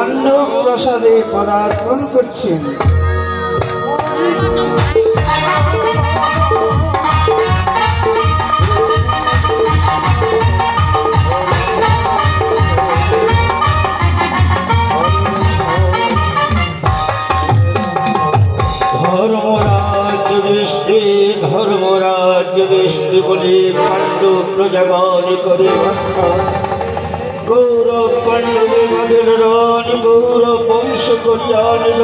পাণ্ডব প্রাসাদে পদার্পণ করছেন। ধর্মরাজ্য দেশে বলে পাণ্ডব প্রজাগণ করে গৌরব পাণ্ডবের রণ গৌরব বংশ করিয়া নিল।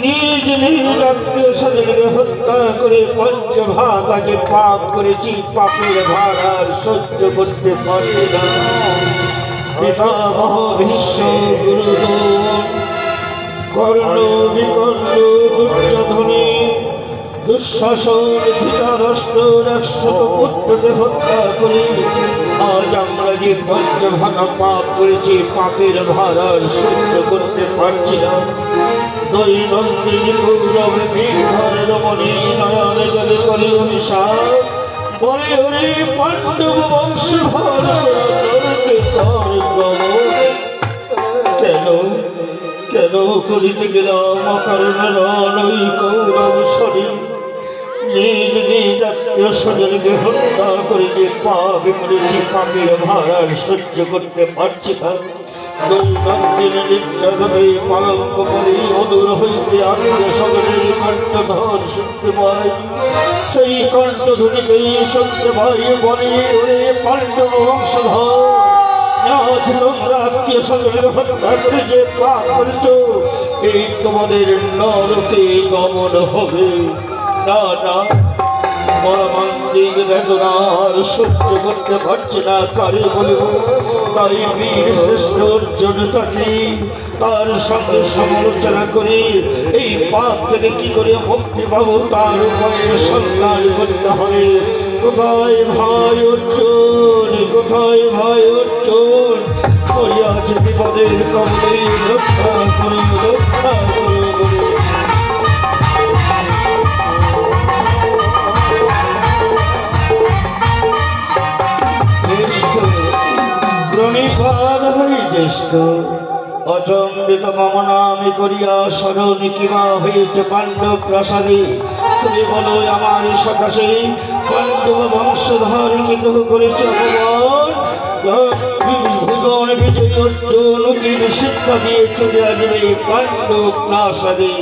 নিজ নিজ আত্মীয় স্বজনকে হত্যা করে পঞ্চভাগ আগে পাপ করেছি, পাপের ভার আর সহ্য করতে পারি না। পিতামহ ভীষ্ম গুরুদেব কর্ণ বিকর্ণ দুর্যোধনী দুঃশাসন ধৃতরাষ্ট্র 100 পুত্রকে হত্যা করে আজ আমরা যে পঞ্চভাগা পাপ করেছি, পাপের ভার আর সহ্য করতে পারছি না। দৈনন্দিন গৌরব বীরধর রমণী নয়ন জলে করে অভিশাপ বলে ওরে পাণ্ডব বংশধর কেন কেন করিতে গেলাম অকারণ রণ ওই কৌরব শরীর। নিজ নিজ আত্মীয় স্বজনকে হত্যা করে যে পাপ করেছি, পাপের ভার আর সহ্য করতে পারছি না। দৈনন্দিন নিত্যভাবে পালঙ্ক করে অদূর হইতে আত্মীয় স্বজনের কণ্ঠধর শুনতে পাই, সেই কণ্ঠধ্বনিকেই শুনতে পাই বলে ওরে পাণ্ডব বংশধর আজ তোমরা আত্মীয় স্বজনের হত্যা করে যে পাপ করেছ, এই তোমাদের নরকে গমন হবে না। না মর্মান্তিক বেদনার সহ্য করতে পারছে না, কারে বলব। তাই বীর শ্রেষ্ঠ অর্জুন তাকে তার সঙ্গে সমালোচনা করে এই পাপ থেকে কি করে মুক্তি পাবো তার উপায়ের সন্ধান করতে হবে। কোথায় ভাই অর্জুন, কোথায় ভাই অর্জুন, করিয়াছে বিপদের কবলে রক্ষা করে রক্ষা করে। জ্যেষ্ঠ অচম্বিত মম নামে করিয়া স্মরণ কিবা হয়েছে পাণ্ডব প্রাসাদে। তুমি বলো আমার সকাশে পাণ্ডব বংশধর কিন্তু করেছে অপমান। বিজয় অর্জুনকে শিক্ষা দিয়ে চলে আসবে পাণ্ডব প্রাসাদে।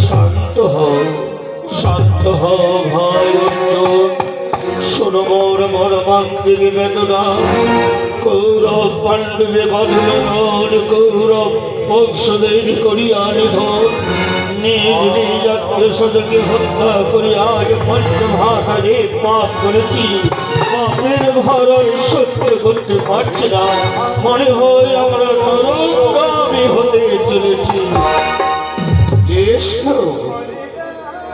শান্ত হও, শান্ত হও ভাই অর্জুন, শোনো মোর মর্মান্তিক বেদনা। কৌরব পাণ্ডবে বাঁধলেন কৌরব বংশদের করিয়া নিধন। নিজ নিজ আত্মীয় স্বজনকে হত্যা করিয়া পঞ্চভাগে পাপ করেছি, পাপের ভার সহ্য করতে পারছি না। মনে হয় আমরা নরকগামী হতে চলেছি। জ্যেষ্ঠ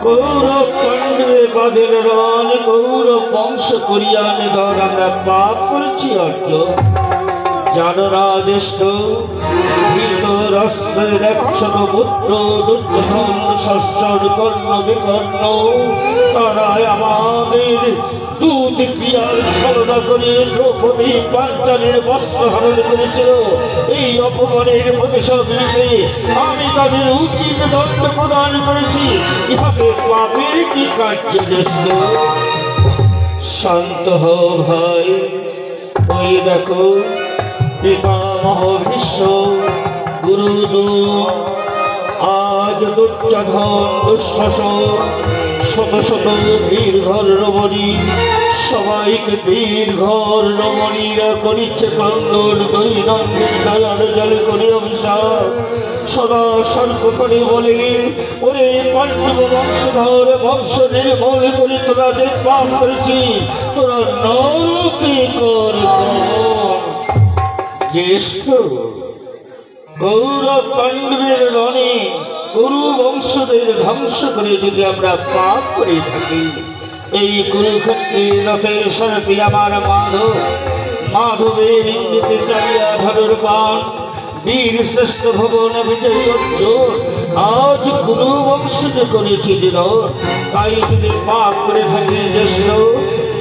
কৌরব পাণ্ডবে বাঁধের রণ কৌরব বংশ করিয়া নিধন আমরা পাপ করেছি অর্জুন। জানো না জ্যেষ্ঠ ধৃতরাষ্ট্রের 100 পুত্র দুর্যোধন শস্যর কর্ণ বিকর্ণ তারা আমাদের দুধ ক্রিয়ার ছলনা করে দ্রৌপদী পাঞ্চালের বস্ত্র হরণ করেছিল। এই অপমানের প্রতিশোধ নিতে আমি তাদের উচিত দণ্ড প্রদান করেছি। ইহাকে পাপের কি কার্য জ্যেষ্ঠ? শান্ত হও ভাই, ওই দেখো পিতামহ ভীষ্ম গুরুদেব আজ দুর্যোধন দুঃশাসন শত শত বীর ঘর রমণী সবাইকে বীর ঘর রমণীরা করিচ্ছে ক্রন্দন। দৈনন্দিন নয়ন জলে করে অভিশাপ সদা সর্ব করে বলে ওরে পাণ্ডব বংশধর বংশ নির্মূল করে তোরা যে পাপ করেছি তোরা নরকে কর। জ্যেষ্ঠ গৌরব পাণ্ডবের রণে কুরু বংশদের ধ্বংস করে যদি আমরা পাপ করে থাকি, এই কুরুক্ষেত্রের রথের সারথি আমার মাধব, মাধবের ইঙ্গিতে চালিয়া ধনুর বাণ বীর শ্রেষ্ঠ ভবন বিজয় অর্জুন আজ কুরু বংশকে করেছি দিল। তাই যদি পাপ করে থাকি জ্যেষ্ঠ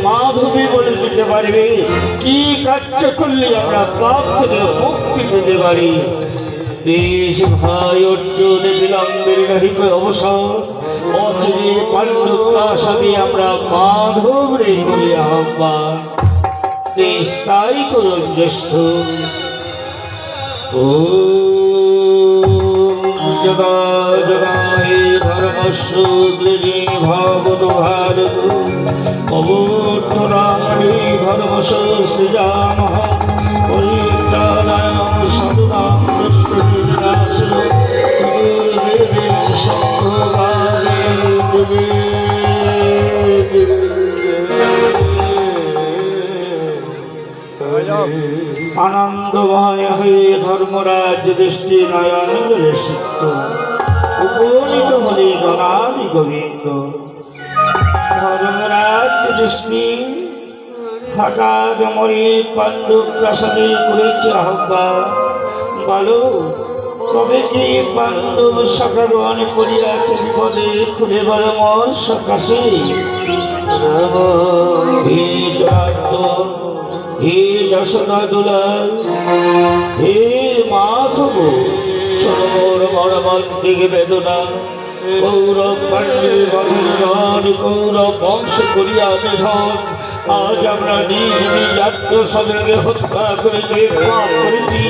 মাধবী বলে দিতে পারবে কি কার্য করলে আমরা পাপ থেকে মুক্তি পেতে পারি। বেশ ভাই অর্জুন বিলম্বের রহিত অবসর অচিরে পাণ্ডব প্রাসাদে আমরা মাধব রে করি আহ্বান। বেশ তাই করুন জ্যেষ্ঠ। ও জগা জগায় ধর্মসূত্রে ভাগবত ভারত অবতরাণী ধর্মসৃজামহ পরিত্রাণায় সাধুনাম দুষ্কৃতিনাশ আনন্দময় হয়ে ধর্মরাজ দৃষ্টি নয়ন জলে সিক্ত উপনীত হলে গণাদি গোবিন্দ। ধর্মরাজ দৃষ্টি হঠাৎ মরে পাণ্ডব প্রাসাদে করেছে আহ্বান। বলো তবে কি পাণ্ডব সখাগণ করিয়াছে বিপদে খুলে বড় মর সকাশে। হে জনার্দন হে যশোদা দুলাল হে মাধব সরোবর মর্মান্তিক বেদনা কৌরব পাণ্ডবের বধন কৌরব বংশ করিয়া নিধন। আজ আমরা নিজ নিজ আত্মস্বজনকে হত্যা করে যে পাপ করেছি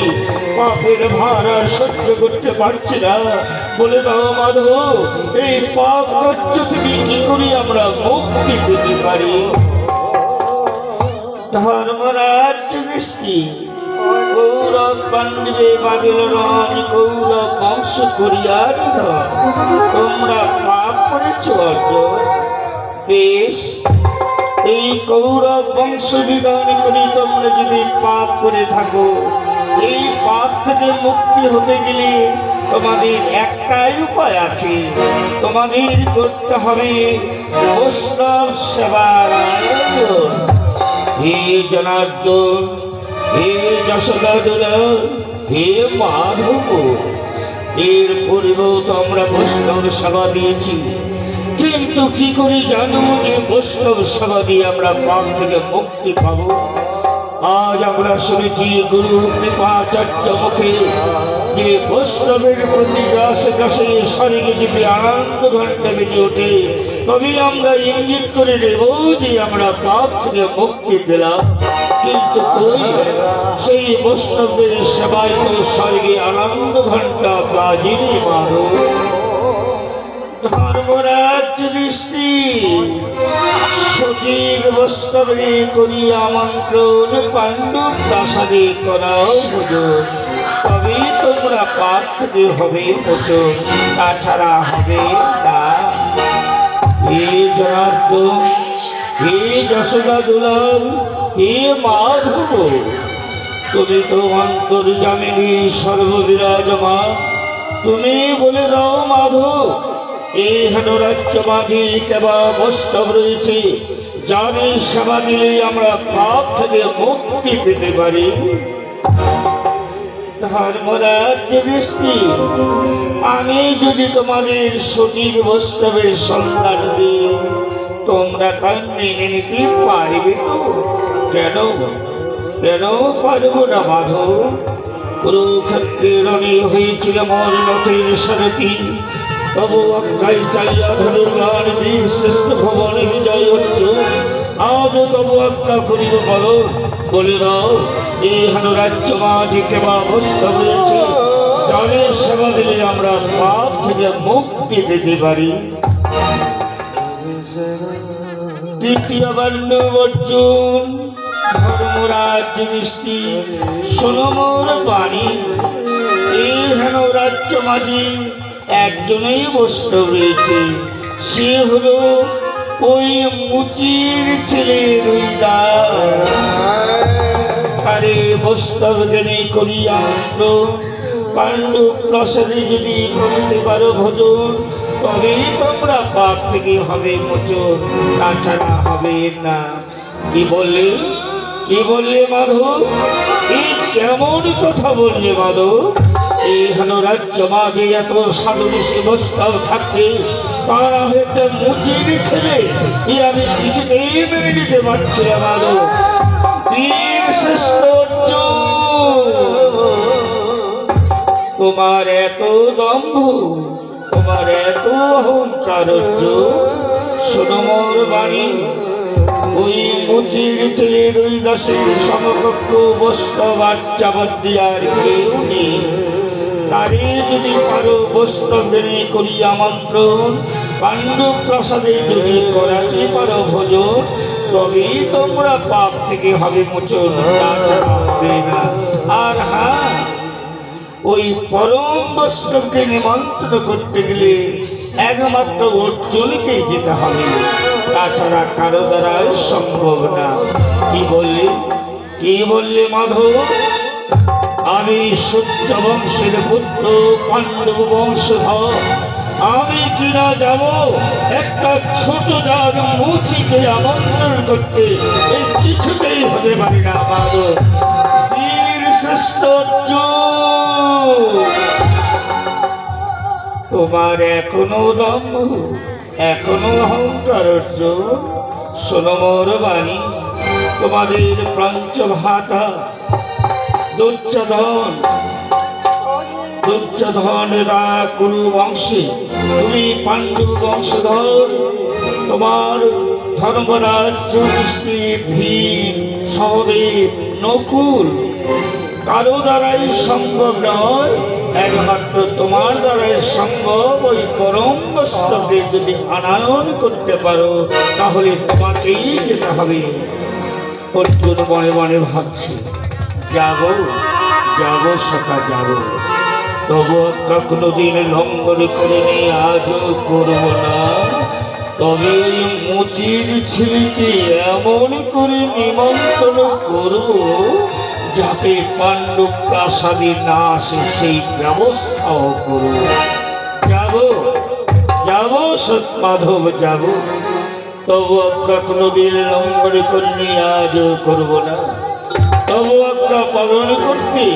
পাপের ভার আর সহ্য করতে পারছি না। বলে দাও মাধব এই পাপ কার্য থেকে কি করি আমরা মুক্তি পেতে পারি। ধর্মরাজ দৃষ্টি কৌরব পাণ্ডবে বাদিল রণ কৌরব বংশ করিয়া নিধন। তোমরা পাপ করেছ অর্জুন। বেশ এই কৌরব বংশ বিধান করে তোমরা যদি পাপ করে থাকো এই পাপ থেকে মুক্তি হতে গেলে তোমাদের একটাই উপায় আছে। তোমাদের করতে হবে বৈষ্ণব সেবার আয়োজন। হে জনার্দন হে যশোদা দুলাল হে মাধব এর পূর্বেও তো আমরা বৈষ্ণব সেবা দিয়েছি, কিন্তু কি করে জানো যে বৈষ্ণব সেবা দিয়ে আমরা পাপ থেকে মুক্তি পাব। আজ আমরা শুনেছি গুরু কৃপাচার্য মুখে যে বৈষ্ণবের প্রতি গাছে গাছে শরীরে যদি আনন্দ ঘন্টা বেজে ওঠে তবে আমরা ইঙ্গিত করে নেব যে আমরা পাপ থেকে মুক্তি পেলাম। কিন্তু সেই বৈষ্ণবের সেবায় তো স্বর্গে আনন্দ ঘন্টা বাজিনি মাধব। ধর্মরাজ দৃষ্টি সঠিক বৈষ্ণবে করি আমন্ত্রণ পাণ্ডব প্রাসাদে করাও ভোজন। তবে তোমরা পাপ থেকে হবে মোচন, তাছাড়া হবে না। হে জনার্দন হে যশোদা দুলাল হে মাধব তুমি তো অন্তর্যামিনী সর্ববিরাজমান। তুমি বলে দাও মাধব এই হেন রাজ্য মাঝে কেবা বৈষ্ণব রয়েছে যাদের সেবা দিলে আমরা পাপ থেকে মুক্তি পেতে পারি। ধর্মরাজ দৃষ্টি আমি যদি তোমাদের সঠিক বৈষ্ণবের সন্ধান দিই তোমরা তা মেনে নিতে পারবে তো? কেন কেন পারবো না মাধব? কুরুক্ষেত্রে রণে হয়েছিল মর রথের সারথি তবু অক্ষয় চাইয়া ধনুর্গান বীর শ্রেষ্ঠ ভবনে বিজয় হচ্ছে। আজও তবু আজ্ঞা করিব বলো বলে দাও এই হেন রাজ্য মাঝে কেবা বৈষ্ণব রয়েছে যাদের সেবা দিলে আমরা পাপ থেকে মুক্তি পেতে পারি। তৃতীয় বর্ণ অর্জুন ধর্মরাজ দৃষ্টি শোনো মোর বাণী এই হেন রাজ্য মাঝে একজনেই বৈষ্ণব রয়েছে, সে হলো ওই মুচির ছেলে রুইদাস। আরে বৈষ্ণব জ্ঞানী করি আমন্ত্রণ পাণ্ডব প্রসাদে যদি করতে পারো ভোজন তবে তোমরা পাপ থেকে হবে মোচন, তাছাড়া হবে না। কি বললে মাধব? এই কেমন কথা বললে মাধব? এই রাজ্য মাঝে এত সাধু ঋষি বৈষ্ণব থাকতে তারা হয়তো মুচির ছেলে আমি কিছুতেই মেনে নিতে পারছি আমারও বীর শ্রেষ্ঠ তোমার এত দম্ভ, তোমার এত অহংকার, শোনো মোর বাণী। ওই মুচির ছেলের ওই দাসের সমকক্ষ বৈষ্ণব আচাবদিয়ার কেউ নেই। তারে যদি পারো বৈষ্ণবদের করি আমন্ত্রণ, পাণ্ডব প্রাসাদে যদি করাতে পারো ভোজন, তবেই তোমরা পাপ থেকে হবে মোচন, তাছাড়া হবে না। আর হ্যাঁ, ওই পরম বৈষ্ণবকে নিমন্ত্রণ করতে গেলে একমাত্র অর্জুনকেই যেতে হবে, তাছাড়া কারো দ্বারা সম্ভব না। কি বললে মাধব? আমি সূর্য বংশের পুত্র, পাণ্ডব বংশধর, আমি কিনা যাব একটা ছোট জাগ মুচিকে আমন্ত্রণ করতে? এই কিছুতেই হতে পারি না মাধব। বীর শ্রেষ্ঠ তোমার এখনো দম্ভ, এখনো অহংকার। শোনো মোর বাণী। তোমাদের পঞ্চভাতা দুর্যোধনেরা কুরু বংশী, তুমি পাণ্ডব বংশধর। তোমার ধর্মরাজ যুধিষ্ঠির, ভীম, সহদেব, নকুল কারো দ্বারাই সম্ভব নয়, একমাত্র তোমার দ্বারাই সম্ভব। ওই পরম বৈষ্ণবদের যদি আনয়ন করতে পারো তাহলে তোমাকেই যেতে হবে। অর্জুন মনে মনে ভাবছি, যাব যাব সখা যাব, তবু একটা কোনোদিন লঙ্ঘন করে নিয়ে আজও করব না। তবে ওই মুচির ছেলেকে এমন করে নিমন্ত্রণ করব যাতে পাণ্ডব প্রাসাদে না আসে, সেই ব্যবস্থাও করব। যাব যাব মাধব যাব, তবু একটা কোনোদিন লঙ্ঘন করে নিয়ে আজও করব না। তবু একটা পালন করতে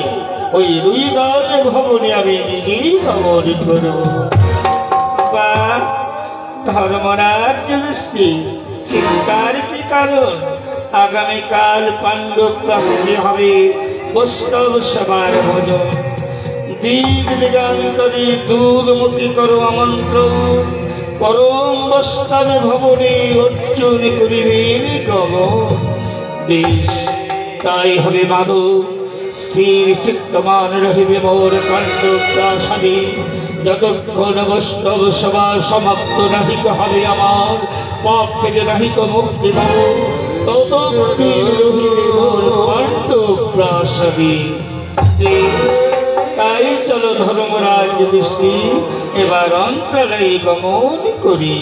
ওই রুইদাস ভবনে আমি নিজেই ভবন করব। বা ধর্মরাজ যুধিষ্ঠির, চিন্তার কি কারণ? আগামীকাল পাণ্ডব প্রাসাদে হবে বৈষ্ণব সভার ভোজন। দিক দিগান্তরে দূরমুখী করো আমন্ত্রণ, পরম বৈষ্ণব ভবনে অর্জন করিবেন গমন। বেশ, তাই হবে মাধব। স্থির চিত্তমান রহিবে মোর পাণ্ডব প্রাসাদে, যতক্ষণ বৈষ্ণব সভা সমাপ্ত নাহিক হবে আমার, পাপ থেকে নাহিক মুক্তি পাব, ততক্ষণ রহিবে মোর পাণ্ডব প্রাসাদে। তাই চলো ধর্মরাজ যুধিষ্ঠির, এবার অন্তরালে গমন করি।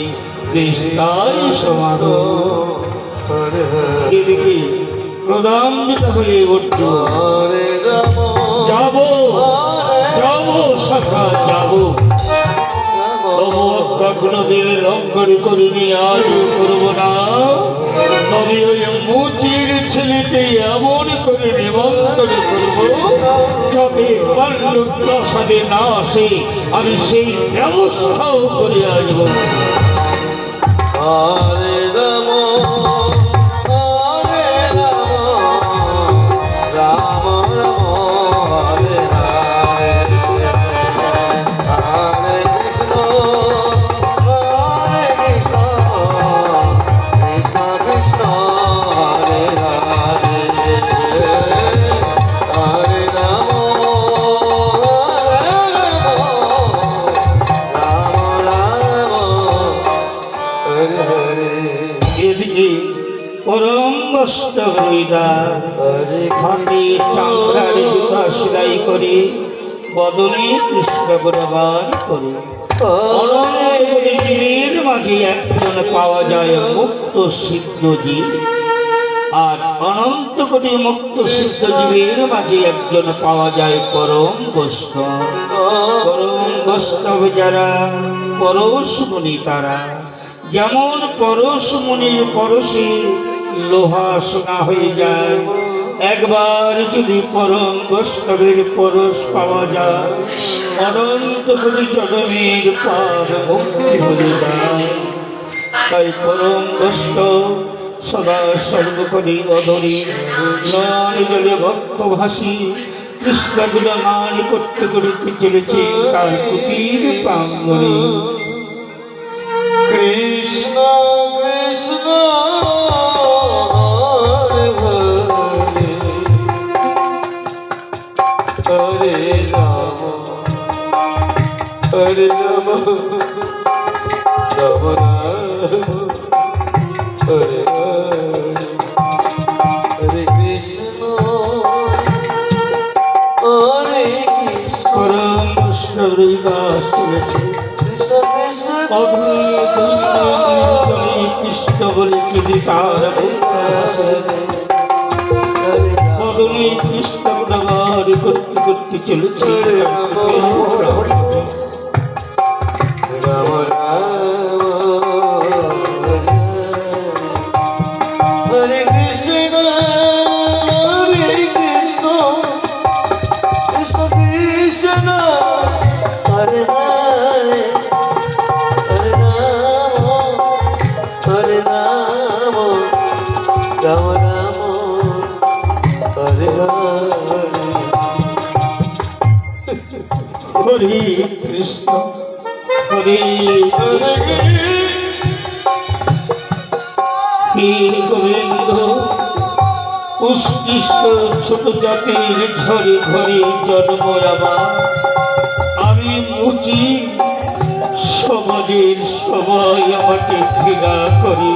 বিস্তার সমারোহ এদিকে প্রদান্বিত হয়ে উঠল, যাব যাব সখা যাব, তবু কখনো দিন লঙ্ঘন করিনি, আজ করব না। তবে ওই মুচির ছেলেকে এমন করে নিমন্ত্রণ করব যাতে পাণ্ডব প্রাসাদে না আসে, আমি সেই ব্যবস্থাও করে আসব। হরে রাম পরম বৈষ্ণব খাটি চামড়ার জুতা সেলাই করে বদনে কৃষ্ণ গুণগান করে জীবের মাঝে একজন পাওয়া যায় মুক্ত সিদ্ধ জীব, আর অনন্ত কোটি মুক্ত সিদ্ধ জীবের মাঝে একজন পাওয়া যায় পরম বৈষ্ণব। পরম বৈষ্ণব যারা পরশ মুনি তারা, যেমন পরশ মুনির পরশে লোহা সোনা হয়ে যায়, একবার যদি পরম বৈষ্ণবের পরশ পাওয়া যায়, অনন্ত কোটি জনমের পাপ মুক্তি হয়ে যায়। তাই পরম বৈষ্ণব সদা সর্বকরি অধরি নয়ন জলে বক্ষ ভাসি কৃষ্ণ গুণগান করতে করতে চলেছে তার কুটির প্রাঙ্গণে। কৃষ্ণ কৃষ্ণ হরে রাম হরে রাম রাম রাম হরে হরে হরে কৃষ্ণ হরে কৃষ্ণ পরম বৈষ্ণবের দাস চলেছে কৃষ্ণ কৃষ্ণ কৃষ্ণ বলে যদি তার বদলে কৃষ্ণ গুণগান করতে করতে চলেছে রাম রাম হরে কৃষ্ণ হরে কৃষ্ণ কৃষ্ণ কৃষ্ণ হরে হরে হরে রাম হরে রাম রাম রাম হরে হরে হরে কৃষ্ণ হরে হরে হে গোবিন্দ উৎকৃষ্ট ছোট জাতির ঝরে ঘরে জন্ম আমার। আমি বুঝি সমাজের সবাই আমাকে ঘৃণা করে,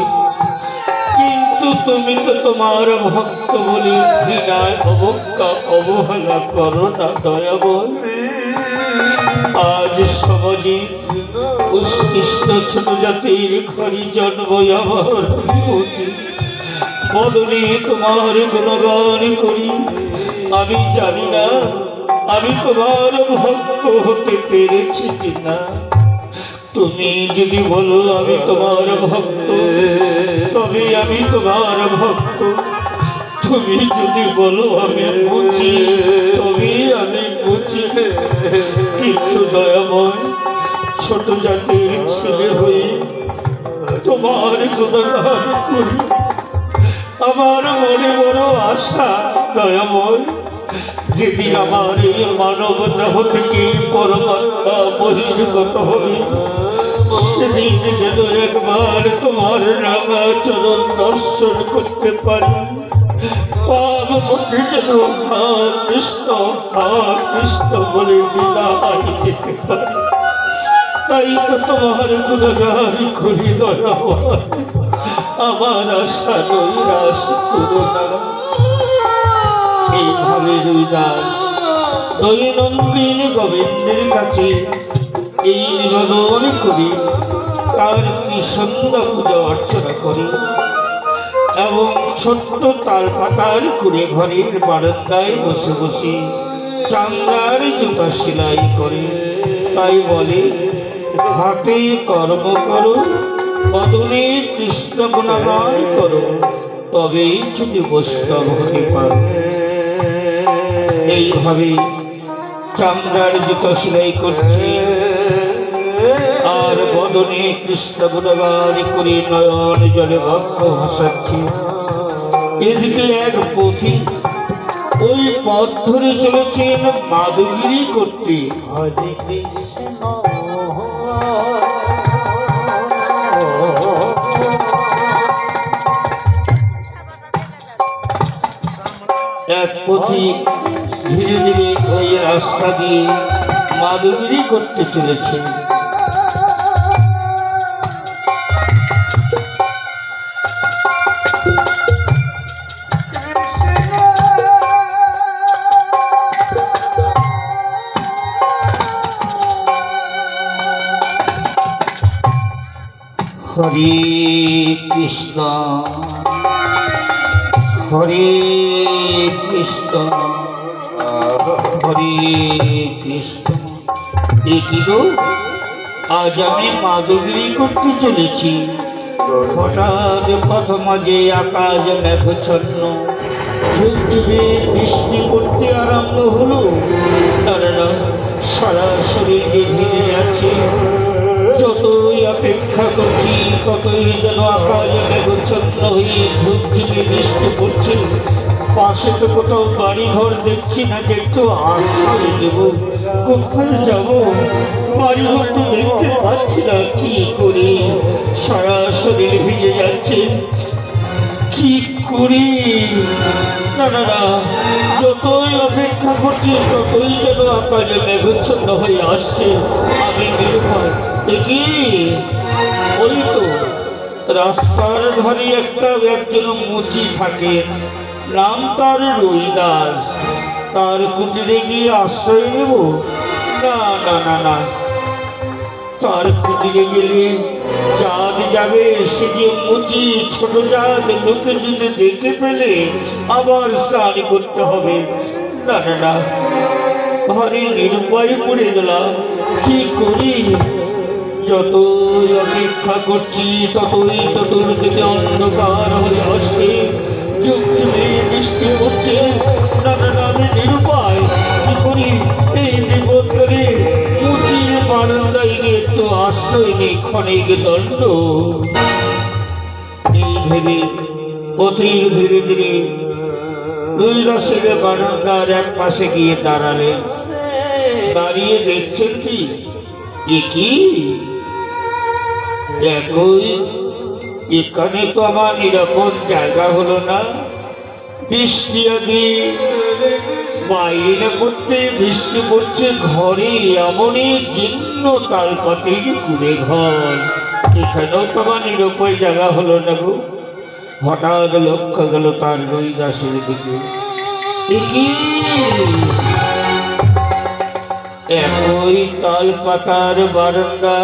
কিন্তু তুমি তো তোমার ভক্ত বলে ঘৃণায় অবজ্ঞা অবহেলা করো না দয়াবল। আজ সমাজে উৎকৃষ্ট ছোট জাতির ঘরে জন্ম আমার বিভূতি বদলে তোমার গুণগান করি। আমি জানি না আমি তোমার ভক্ত হতে পেরেছি কিনা। তুমি যদি বলো আমি তোমার ভক্ত, তবে আমি তোমার ভক্ত। তুমি যদি বলো আমি বুঝি, তবে আমি বুঝি। কিন্তু দয়াময় ছোট জাতির ছেলে হয়ে তোমার গুণগান করি। আমার মনে বড় আশা দয়াময়, যেদিন আমার এই মানব দেহ থেকে পরমাত্মা বহির্গত হবে, সেদিন যেন একবার তোমার রাঙা চরণ দর্শন করতে পারি। পাপ মুখে যেন হা কৃষ্ণ বলে বিদায় দিতে পারি। তাই তো তোমার গুণগান করি দয়াময়, আমার আশা নৈরাশ করো না। এইভাবে রুইদাস দৈনন্দিন গোবিন্দের কাছে এই নিবেদন করি, তার কৃষ্ণ পূজা অর্চনা করি এবং ছোট্ট তাল পাতার করে ঘরের বারান্দায় বসে বসে চামড়ার জুতা সেলাই করে। তাই বলে হাতে কর্ম করো, বদনে কৃষ্ণ গুণগান করো, তবেই যদি বৈষ্ণব হতে পারো। এইভাবে চামড়ার জুতো সেলাই করছি আর বদনে কৃষ্ণ গুণগান করে নয়ন জলে বক্ষ ভাসাচ্ছি। এদিকে এক পথি ওই পথ ধরে চলেছেন মাধুগিরি করতে। হরে কৃষ্ণ এক পথিক ধীরে ধীরে ওই রাস্তা দিয়ে মাধুগিরি করতে চলেছে। হরে কৃষ্ণ হরে কৃষ্ণ হরে কৃষ্ণ। দেখি গো, আজ আমি মাধুগিরি করতে চলেছি। হঠাৎ পথ মাঝে আকাশ মেঘচ্ছন্ন, ঝুমঝুমে বৃষ্টি পড়তে আরম্ভ হলো। না না না, সারা শরীরে ভিজে যাচ্ছে। যতই অপেক্ষা করছি ততই যেন আকাশ মেঘচ্ছন্ন হয়ে ঝুমঝুমে বৃষ্টি পড়ছে। পাশে তো কোথাও বাড়ি ঘর দেখছি না যে একটু আশ্রয় দেব। কোথায় যাব? বাড়ি ঘর তো দেখতে পাচ্ছি না, কি করি? সারা শরীর ভিজে যাচ্ছে, কি করি? না না না, যতই অপেক্ষা করছি ততই যেন আকাশে মেঘচ্ছন্ন হয়ে আসছে। আমি নিরুপায়। কি ওই তো রাস্তার ধারে একজন মুচি থাকে, নাম তার রুইদাস। তার কুটিরে গিয়ে আশ্রয় নেব? না না না না, তার কুটিরে গেলে চাঁদ যাবে। সে যে মুচি, ছোট চাঁদ, লোকে যদি দেখে ফেলে আবার স্নান করতে হবে। না না না, ভারী নিরুপায় পড়ে গেলাম, কি করি? যতই অপেক্ষা করছি ততই চতুর্দিকে অন্ধকার হয়ে আসছে, ঝুমঝুমে বৃষ্টি হচ্ছে। না না না, আমি নিরুপায়, কি করি? এই বিপদকালে মুচির বারান্দায় গিয়ে একটু আশ্রয় নেই, ক্ষণিক দণ্ড। এই ভেবে পথিক ধীরে ধীরে রুইদাসের বারান্দার এক পাশে গিয়ে দাঁড়ালেন। দাঁড়িয়ে দেখছেন কি, কি দেখোই, এখানে তো আমার নিরাপদ জায়গা হলো না। বৃষ্টি আগে বাইরে করতে বৃষ্টি পড়ছে, ঘরে এমনই জীর্ণ তালপাতির কুড়ে ঘর, এখানেও তো আমার নিরাপদ জায়গা হলো না গো। হঠাৎ লক্ষ্য গেল তার রুইদাসের দিকে। কি একই তাল পাতার বারান্দা,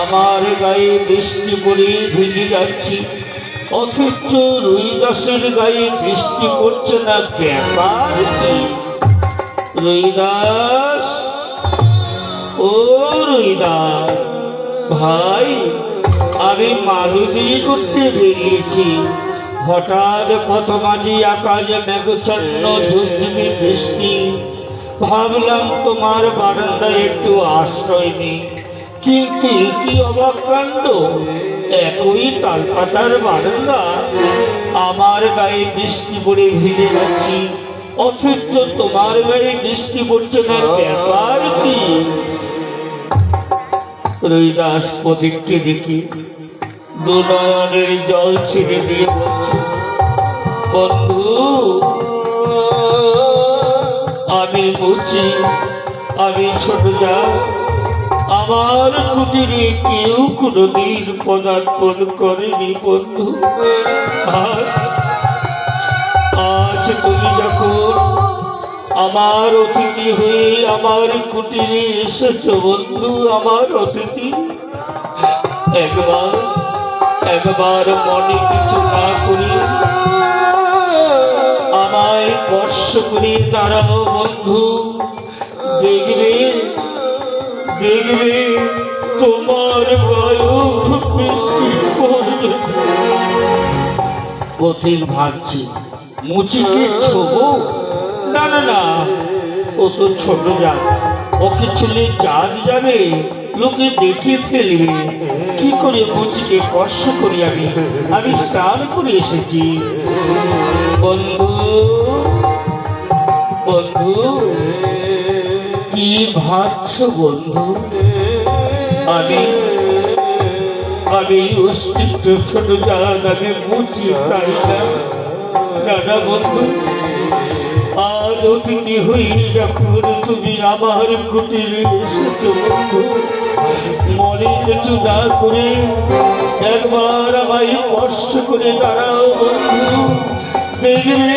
আমার গায়ে বৃষ্টি পড়ে ভিজে যাচ্ছি, অথচ রুইদাসের গায়ে বৃষ্টি পড়ছে না, ব্যাপার কি? রুইদাস, ও রুইদাস ভাই, আমি মালুগিরি করতে বেরিয়েছি। হঠাৎ পথমাঝি আকাশে মেঘচ্ছন্ন, ঝুমঝুমে বৃষ্টি। ভাবলাম তোমার বারান্দায় একটু আশ্রয় নেই, কিন্তু কি অবাক কাণ্ড! একই তালপাতার বারান্দা, আমার গায়ে বৃষ্টি পড়ে ভিজে যাচ্ছি, অথচ তোমার গায়ে বৃষ্টি পড়ছে না, ব্যাপার কি? রুইদাস পথিককে দেখি দুনয়নের জল ছেড়ে দিয়ে বলছে, বন্ধু, আমি বুঝি, আমি ছোট যা, আমার কুটিরে কেউ কোনোদিন পদার্পণ করেনি বন্ধু। আজ তুমি যখন আমার অতিথি হয়ে আমার কুটিরে এসেছো বন্ধু, আমার অতিথি, একবার মনে কিছু না করি আমায় স্পর্শ করে দাঁড়াও বন্ধু। দেখবে দেখবে তোমার গায়ে বৃষ্টি পড়বে। পথিক ভাবছি, মুচিকে ছোবো? না না না, ও তো ছোট জাত, ওকে ছেলে চাঁদ যাবে, লোকে দেখে ফেলবে। কি করে মুচিকে স্পর্শ করি? আমি স্নান করে এসেছি। বন্ধু বন্ধু, কি ভাবছ বন্ধু? আমি অস্তিত্ব ছোট জান, আমি বুঝি তাই না? দাদা বন্ধু, আজ অতিথি হয়ে যখন তুমি আমার কুটিরে এসেছো বন্ধু, মনে কিছু না করে একবার আমায় স্পর্শ করে দাঁড়াও বন্ধু। দেখবে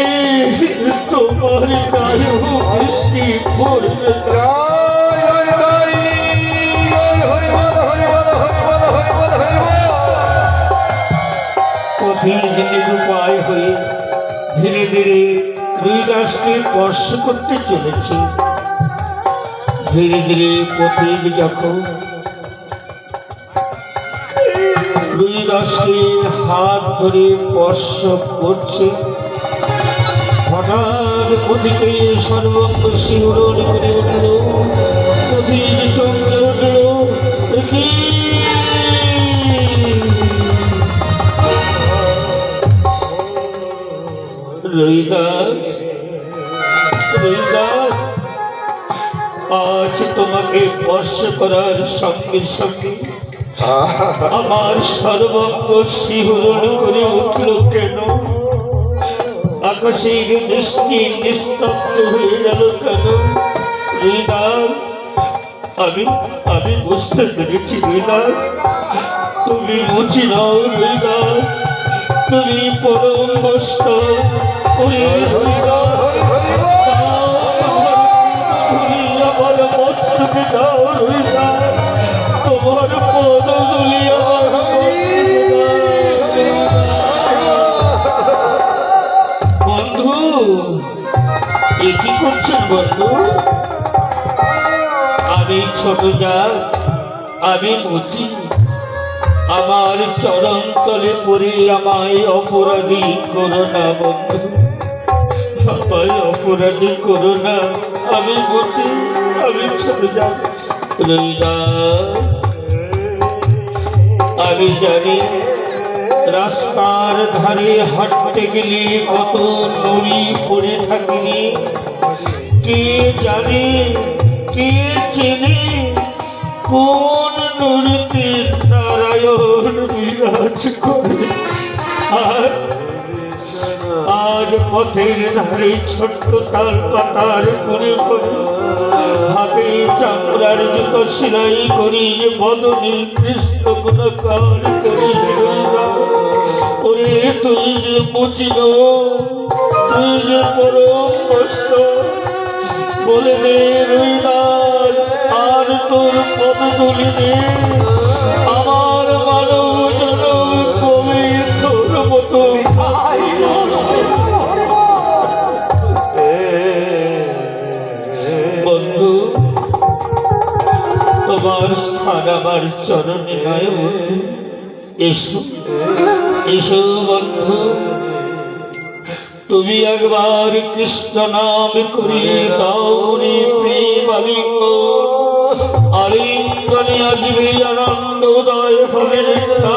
তোমার গায়ে বৃষ্টি পড়বে। উপায় হয়ে ধীরে ধীরে রুইদাসকে স্পর্শ করতে চলেছে। ধীরে ধীরে পথিক যখন রুইদাসকে হাত ধরে স্পর্শ করছে, হঠাৎ পথিকে সর্বঙ্গ শিহরণ করে উঠল। পথিক চমকে উঠল, কি রৈদাস, রৈদাস, আজ তোমাকে স্পর্শ করার সঙ্গে সঙ্গে আমার সর্বঙ্গ শিহরণ করে উঠল কেন? আকাশের বৃষ্টি নিস্তব্ধ হয়ে গেল কেন? রৈদাস, আমি বুঝতে পেরেছি রৈদাস, তুমি বুঝি নাও রৈদাস, তুমি পরম বস্ত। আমার বস্ত্রকে দাও রৈদাস, তোমার পদ তুলি আমার। বন্ধু, এ কি করছেন বন্ধু? আমি ছোট যা, আমি মুচি, আমার চরণ তলে পড়ে আমায় অপরাধী করো না বন্ধু, আমায় অপরাধী করো না। আমি মুচি, আমি ছোট যা। রৈদাস, আমি জানি রাস্তার ধারে হাঁটতে গেলে কত নুড়ি পড়ে থাকিনি। কে জানে, কে চেনে কোন নুড়িতে নারায়ণ বিরাজ করে। আজ পথের ধারে ছোট্ট তাল পাতার করে হাতে চামড়ার জুতো সেলাই করি, বদনে কৃষ্ণ গুণকার করি। ওরে তুই যে মুচিল, তুই যে পরম কষ্ট, বলে দে রৈদাস, আর তোর পদ তুলিতে আমার মানব জনম কবি তোর মতো বন্ধু। তোমার স্থান আমার চরণে নয় বন্ধু, এসো এসো বন্ধু। তুমি একবার কৃষ্ণ নাম করিয়ে দাও রে প্রেম আলিঙ্গ, আলিঙ্গনে আসবে আনন্দ উদয় হবে,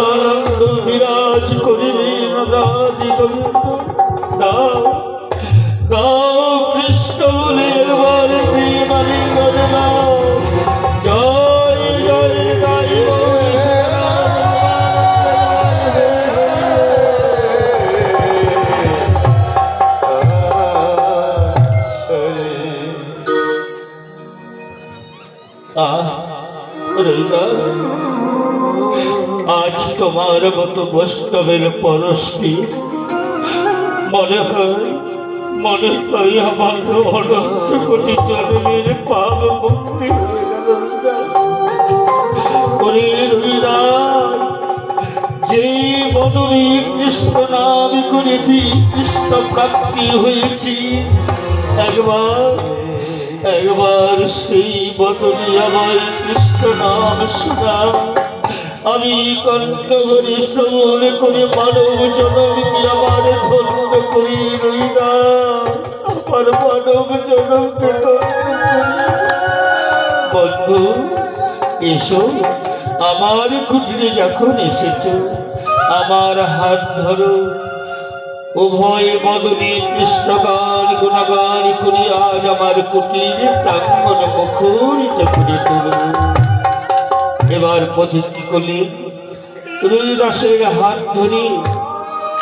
আনন্দ বিরাজ করিবে নাদাদি গোবিন্দ। দাও দাও কৃষ্ণ বলে একবার প্রেম আলিঙ্গনে দাও। জয় জয় জয় আজ তোমার মতো বৈষ্ণবের পরশটি মনে হয় আমার অনন্ত কোটি জন্মের পাপ মুক্তি হয়ে গেল। যেই বদলে কৃষ্ণ নাম করেছি, কৃষ্ণ প্রাপ্তি হয়েছি। একবার সেই বদলে আমায় কৃষ্ণ নাম শোনা। আমি কণ্ঠ ভরে শ্রবণ করে মানব জনমকে আমার ধন্য করি। রৈদাস, আমার মানব জনমকে বন্ধু এসো, আমার কুটিরে যখন এসেছ আমার হাত ধরো, উভয় বদনে কৃষ্ণ গান গুণগান করি আজ আমার কুটিরে প্রাঙ্গণ মুখরিত করে তুলব। এবার পদ্ধতি করলে রৈদাসের হাত ধরে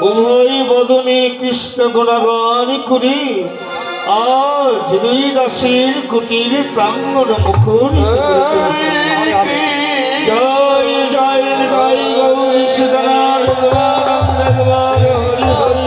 উভয় বদনে কৃষ্ণ গুণগান করি আজ রৈদাসের কুটির প্রাঙ্গণ মুখরিত করে তুলব। জয় জয় জয় গৌরী সীতারাম ভগবান হরি হরি।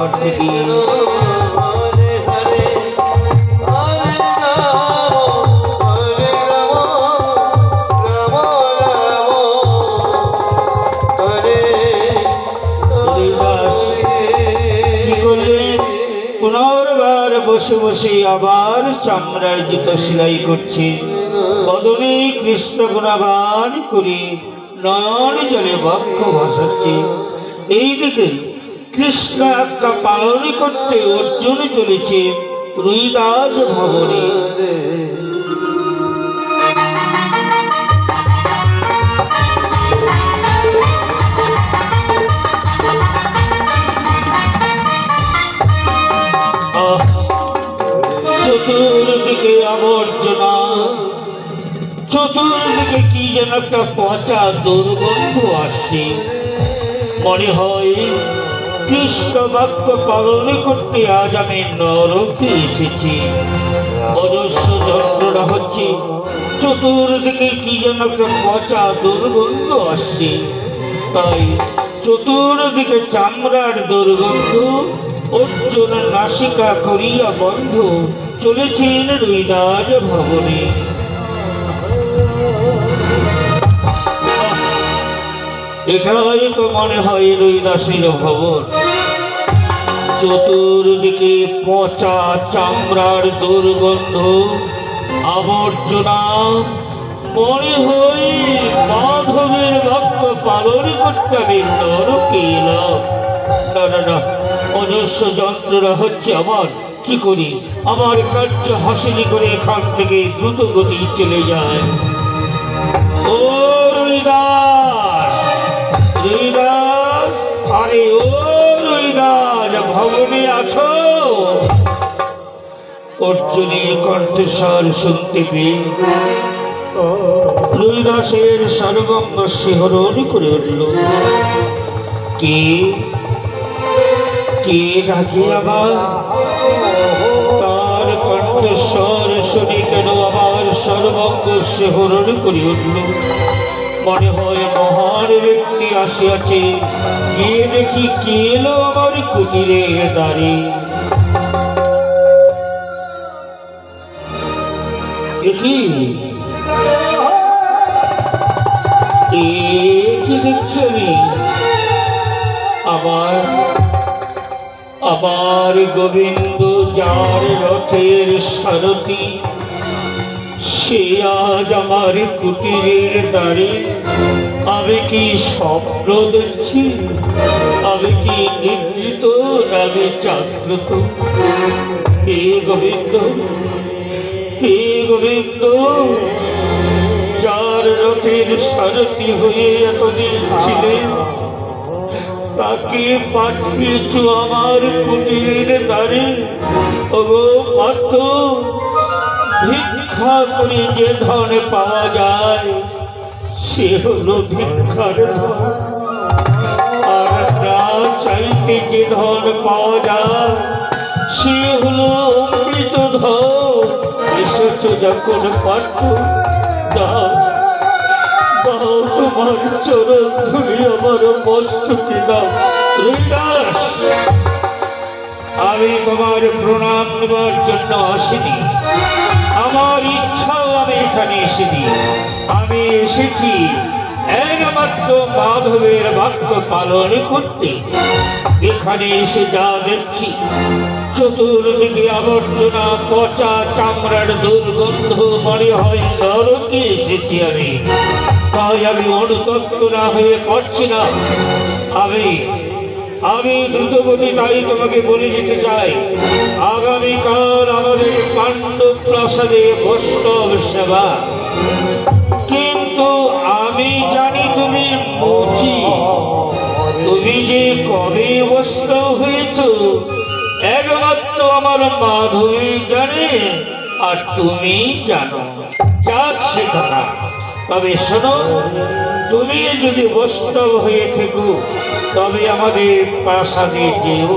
ঘর থেকে। হরে হরে হরে রাম রাম রাম হরে হরিদাস কি করলেন? পুনর্বার বসে বসে আবার চামড়ার জুতো সেলাই করছে, বদনে কৃষ্ণ গুণগান করে নয়ন জলে বক্ষ ভাসাচ্ছে। এইদিকে কৃষ্ণ আজ্ঞা পালন করতে অর্জুন চলেছে রুইদাস ভবনে। চতুর্দিকে আবর্জনা, চতুর্দিকে কি যেন একটা পচা দুর্গন্ধ আসছে। মনে হয় কৃষ্ণ বাক্য পালন করতে আজ আমি নরকে এসেছি। অজস্র যন্ত্রণা হচ্ছে, চতুর্দিকে কি যেন একটা পচা দুর্গন্ধ আসছে। তাই চতুর্দিকে চামড়ার দুর্গন্ধ অর্জুন নাসিকা করিয়া বন্ধ চলেছেন রুইদাস ভবনে। এটাই তো মনে হয় রুইদাসের ভবন। চতুর্দিকে পচা চামড়ার দুর্গন্ধ, আবর্জনা, মনে হয় মাধবের বাক্য পালন করতে আমি নরকে এলাম। না না না, অজস্র যন্ত্রণা হচ্ছে আমার। কি করি? আমার কার্য হাসিল করে এখান থেকে দ্রুত গতি চলে যায়। ও রুইদাস, রুইদাস, আরে ও রুইদাস, ভবনে আছো? অর্জুনের কণ্ঠস্বর শুনতে পেয়ে রুইদাসের সর্বাঙ্গ শিহরণ করে উঠল। কে কে ডাকে আবার? তার কণ্ঠস্বর শুনে কেন আমার সর্বাঙ্গ শিহরণ করে উঠল। মনে হয় মহান ব্যক্তি আসিয়াছে। গিয়ে দেখি কে এলো আমার কুটিরে দাঁড়িয়ে। দেখি কি দেখছি আমি? আমার গোবিন্দ যার রথের সারথি, সে আজ আমার কুটিরের দ্বারে। আমি কি স্বপ্ন দেখছি? আমি কি নিদ্রিত, আমি জাগ্রত? হে গোবিন্দ, হে গোবিন্দ, যার রথের সারথি হয়ে এতদিন ছিলেন, তাকে পাঠিয়েছ আমার কুটিরের দ্বারে। ওগো পার্থ, ভিক্ষা করে যে ধন পাওয়া যায় সে হলো ভিক্ষার ধন, আর না চাইতে যে ধন পাওয়া যায় সে হলো অমৃত ধন। এসেছ যখন পার্থ, দাও দাও তোমার চরণ ধুলি আমার মস্তকে দাও। রুইদাস, আমি তোমার প্রণাম নেবার জন্য আসিনি, আমার ইচ্ছাও আমি এখানে এসেছি। আমি এসেছি একমাত্র মাধবের বাক্য পালন করতে। এখানে এসে যা দেখছি, চতুর্দিকে আবর্জনা, পচা চামড়ার দুর্গন্ধ, মনে হয় নরকে এসেছি আমি। তাই আমি অনুতপ্ত না হয়ে পড়ছি না। আমি দ্রুতগতি তাই তোমাকে বলে যেতে চাই, আগামীকাল আমাদের পাণ্ডব প্রাসাদে বৈষ্ণব সেবা। কিন্তু আমি জানি তুমি মুচি, তুমি যে কবে বৈষ্ণব হয়েছ একমাত্র আমার মাধবী জানে, আর তুমি জানো। যাক সে কথা। তবে শোনো, তুমি যদি বৈষ্ণব হয়ে থেকো তবে আমাদের প্রাসাদে যেও,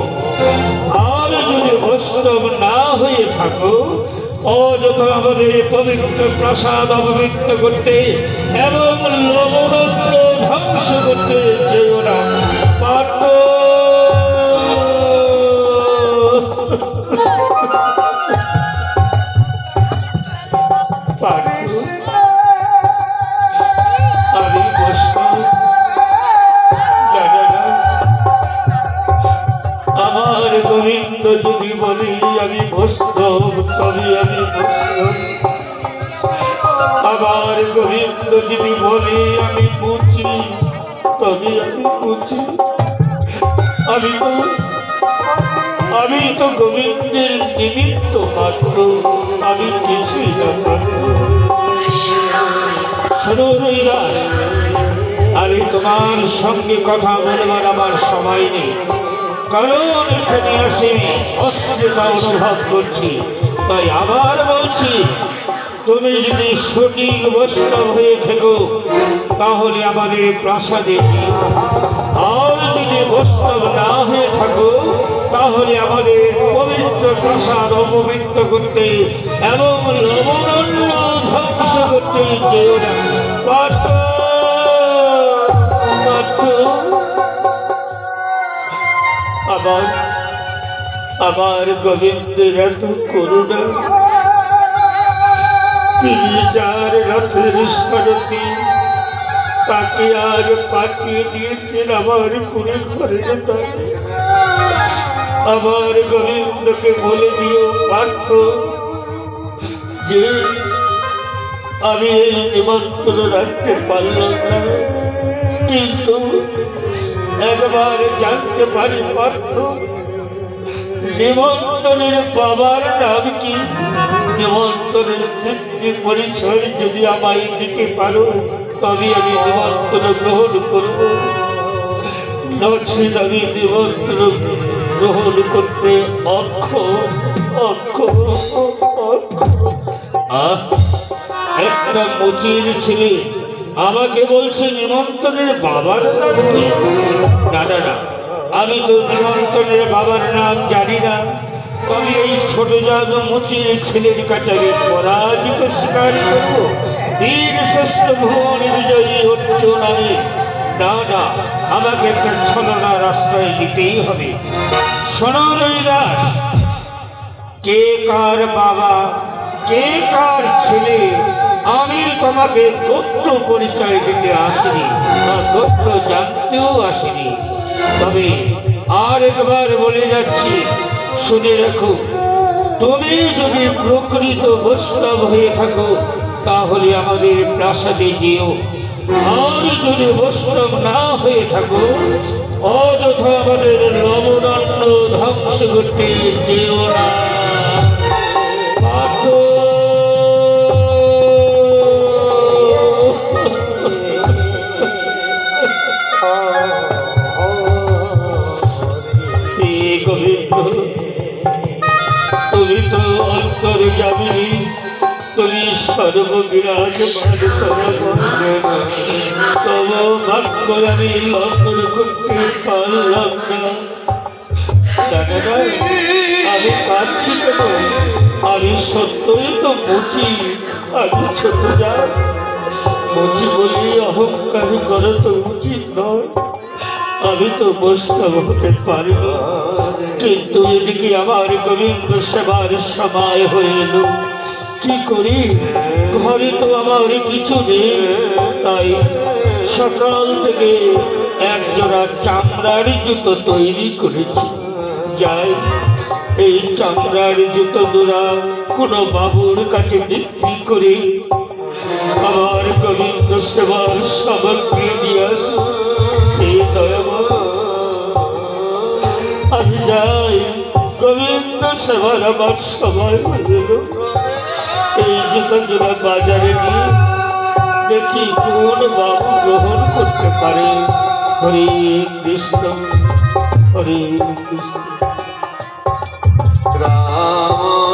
আর যদি বৈষ্ণব না হয়ে থাকো অযথা আমাদের পবিত্র প্রাসাদ অপবিত্র করতে এবং লবণাক্ত ধ্বংস করতে যেও না। পার্থ, পার্থ, আমি বৈষ্ণব জানা না। আমার গোবিন্দ যদি বলি আমি বৈষ্ণব তবে আমি বৈষ্ণব। আমার গোবিন্দ যদি বলি আমি বুঝি তবে আমি বুঝি। আমি তো গোবিন্দের নিমিত্ত মাত্র, আমি কিছুই না মাত্র। শোনো রইরা, আমি তোমার সঙ্গে কথা বলবার আমার সময় নেই, কারণ এখানে আসে অস্থিরতা অনুভব করছি। তাই আবার বলছি, তুমি যদি সঠিক বৈষ্ণব হয়ে থেকো তাহলে আমাদের প্রাসাদে দিও। আর যদি বৈষ্ণব না হয়ে থাকো তাহলে আমাদের পবিত্র প্রাসাদ অপবিত্র করতে এবং লবণান্য ধ্বংস করতে যেও না। পার্থ, পার্থ, আমার গোবিন্দের এত করুণা, তিনি যার রথের সারথি তাকে আজ পাঠিয়ে দিয়েছেন আমার কুড়ে ঘরের দ্বারে। আমার গোবিন্দকে বলে দিও পার্থ যে আমি এই নিমন্ত্রণ রাখতে পারলাম না, কিন্তু একবার জানতে পারি পার্থ নিমন্ত্রণের বাবার নাম কি? নিমন্ত্রণের পিতৃ পরিচয় যদি আমায় দিতে পারো তবে আমি নিমন্ত্রণ গ্রহণ করব, নচেত আমি নিমন্ত্রণ গ্রহণ করতে একটা মুচির ছেলে আমাকে বলছে নিমন্ত্রণের বাবার নাম কি? না না না, আমি তো নিমন্ত্রণের বাবার নাম জানি না। তবে এই ছোট জাত মুচির ছেলের কাছে আমি পরাজিত স্বীকার করবো, বীর শ্রেষ্ঠ ভুবন বিজয়ী অর্জুন আমি। না না, আমাকে একটা ছলনার আশ্রয় নিতেই হবে। শোনো রৈদাস, কে কার বাবা, কে কার ছেলে আমি তোমাকে গোত্র পরিচয় দিতে আসিনি, বা গোত্র জানতেও আসিনি। তবে আর একবার বলে যাচ্ছি, শুনে রাখো, তুমি যদি প্রকৃত বৈষ্ণব হয়ে থাকো তাহলে আমাদের প্রাসাদে যেও। আর যদি বৈষ্ণব না হয়ে থাকো অযথা আমাদের লবণান্য ধ্বংস করতে যেও না। তুমি তো অন্তর্যামী, তুমি সর্ববিরাজমান, তব ভাগ্য আমি লঙ্ঘন করতে পারলাম না। আমি কাঁদছি কেন? আমি সত্যই তো মুচি, আমি ছোট যা মুচি বলি অহংকার করা তো উচিত নয়। আমি তো বৈষ্ণব হতে পারি না, কিন্তু এদিকে আমার গোবিন্দ সেবার সময় হয়ে এলো। কি করি, ঘরে তো আমার কিছু নেই, তাই সকাল থেকে এক জোড়া চামড়ার জুতো তৈরি করেছি। যাই, এই চামড়ার জুতো দুরা কোনো বাবুর কাছে বিক্রি করে আমার গোবিন্দ সেবার সামগ্রী নিয়ে আসি। আমি যাই, গোবিন্দ সেবার আমার সময় হয়ে গেল। এই জুতো জোড়া বাজারে নিয়ে দেখি কোন বাবু গ্রহণ করতে পারে। হরে কৃষ্ণ, হরে কৃষ্ণ। রাম